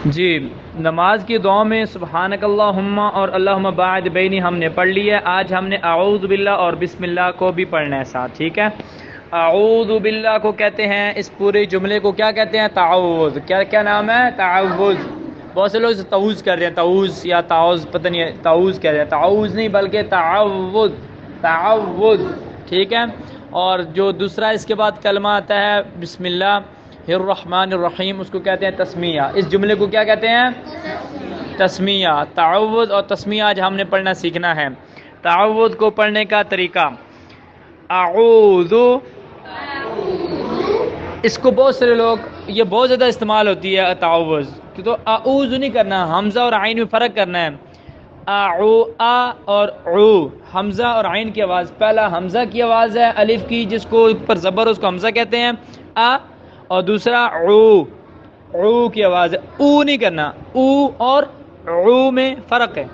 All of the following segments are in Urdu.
جی، نماز کی دعا میں سبحانک اللہم اور اللہم باعد بینی ہم نے پڑھ لی ہے. آج ہم نے اعوذ باللہ اور بسم اللہ کو بھی پڑھنا ہے ساتھ، ٹھیک ہے. اعوذ باللہ کو کہتے ہیں، اس پورے جملے کو کیا کہتے ہیں؟ تعوذ. کیا نام ہے؟ تعوذ. بہت سے لوگ تعوذ کر رہے ہیں، تعوذ یا تعوذ پتہ نہیں ہے، تعوذ کہہ رہے ہیں. تعوذ نہیں بلکہ تعوذ. تعوذ، ٹھیک ہے. اور جو دوسرا اس کے بعد کلمہ آتا ہے بسم اللہ الرحمن الرحیم، اس کو کہتے ہیں تسمیہ. اس جملے کو کیا کہتے ہیں؟ تسمیہ. تعوذ اور تسمیہ آج ہم نے پڑھنا سیکھنا ہے. تعوذ کو پڑھنے کا طریقہ، اعوذ، اس کو بہت سارے لوگ، یہ بہت زیادہ استعمال ہوتی ہے تعوذ، تو اعوذ نہیں کرنا، حمزہ اور عین میں فرق کرنا ہے. آ اور عو، حمزہ اور عین کی آواز. پہلا حمزہ کی آواز ہے الف کی، جس کو پر زبر اس کو حمزہ کہتے ہیں، آ. اور دوسرا عو کی آواز ہے، او نہیں کرنا. او اور عو میں فرق ہے.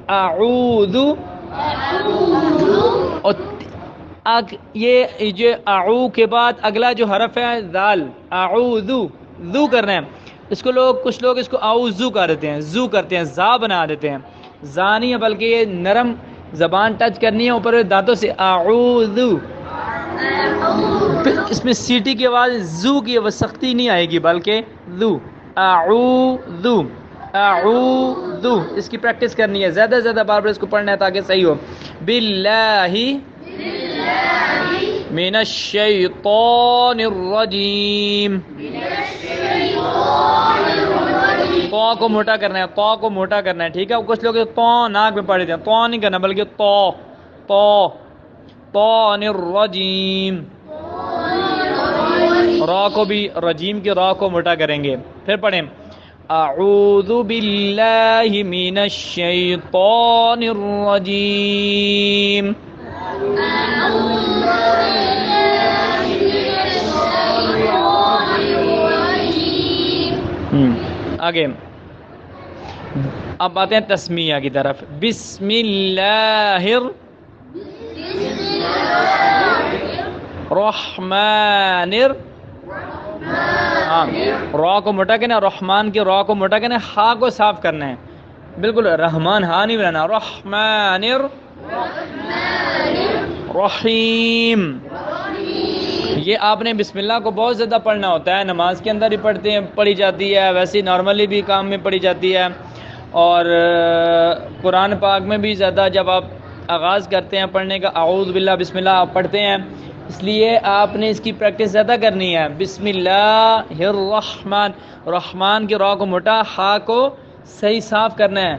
اعوذ. اور یہ جو اعو کے بعد اگلا جو حرف ہے ذال، اعوذ، ذو کرنا ہے. اس کو کچھ لوگ اس کو اعوذو کر دیتے ہیں، زو کرتے ہیں، زا بنا دیتے ہیں. زا نہیں ہے بلکہ یہ نرم زبان ٹچ کرنی ہے اوپر دانتوں سے. اعوذ. اس میں سیٹی کی آواز زو کی آواز سختی نہیں آئے گی بلکہ ذو. اعوذ. اعوذ. اس کی پریکٹس کرنی ہے، زیادہ سے زیادہ بار بار اس کو پڑھنا ہے تاکہ صحیح ہو. باللہ من الشیطان الرجیم. تو کو موٹا کرنا ہے، تو کو موٹا کرنا ہے، ٹھیک ہے. کچھ لوگ تو ناک میں پڑھ دیتے ہیں، تو نہیں کرنا بلکہ تو الرجیم. را کو بھی، رجیم کی را کو موٹا کریں گے. پھر پڑھیں اعوذ باللہ من الشیطان الرجیم. آگے اب آتے ہیں تسمیہ کی طرف. بسم اللہ الرحمن را کو موٹا کرنا، رحمان کی را کو موٹا کرنا، ہا کو صاف کرنا ہے بالکل. رحمان ہا نہیں بنانا. رحمان رحیم. یہ آپ نے بسم اللہ کو بہت زیادہ پڑھنا ہوتا ہے، نماز کے اندر ہی پڑھی جاتی ہے، ویسے نارملی بھی کام میں پڑھی جاتی ہے، اور قرآن پاک میں بھی زیادہ جب آپ آغاز کرتے ہیں پڑھنے کا اعوذ باللہ بسم اللہ آپ پڑھتے ہیں، اس لیے آپ نے اس کی پریکٹس زیادہ کرنی ہے. بسم اللہ الرحمن، رحمان کی را کو موٹا، ہا کو صحیح صاف کرنا ہے،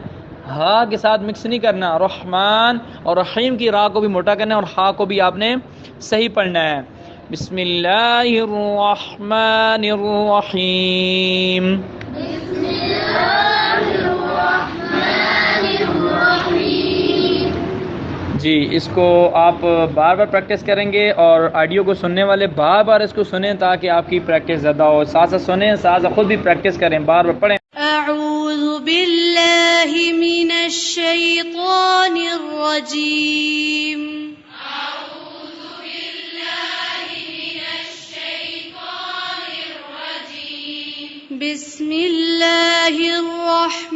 ہا کے ساتھ مکس نہیں کرنا. رحمان اور رحیم کی را کو بھی موٹا کرنا ہے اور ہا کو بھی آپ نے صحیح پڑھنا ہے. بسم اللہ الرحمن الرحیم. بسم اللہ الرحمن الرحیم. جی، اس کو آپ بار بار پریکٹس کریں گے، اور آڈیو کو سننے والے بار بار اس کو سنیں تاکہ آپ کی پریکٹس زیادہ ہو. ساتھ ساتھ سنیں، ساتھ ساتھ خود بھی پریکٹس کریں، بار بار پڑھیں. اعوذ باللہ من الشیطان الرجیم. اعوذ باللہ من الشیطان الرجیم. بسم اللہ الرحمن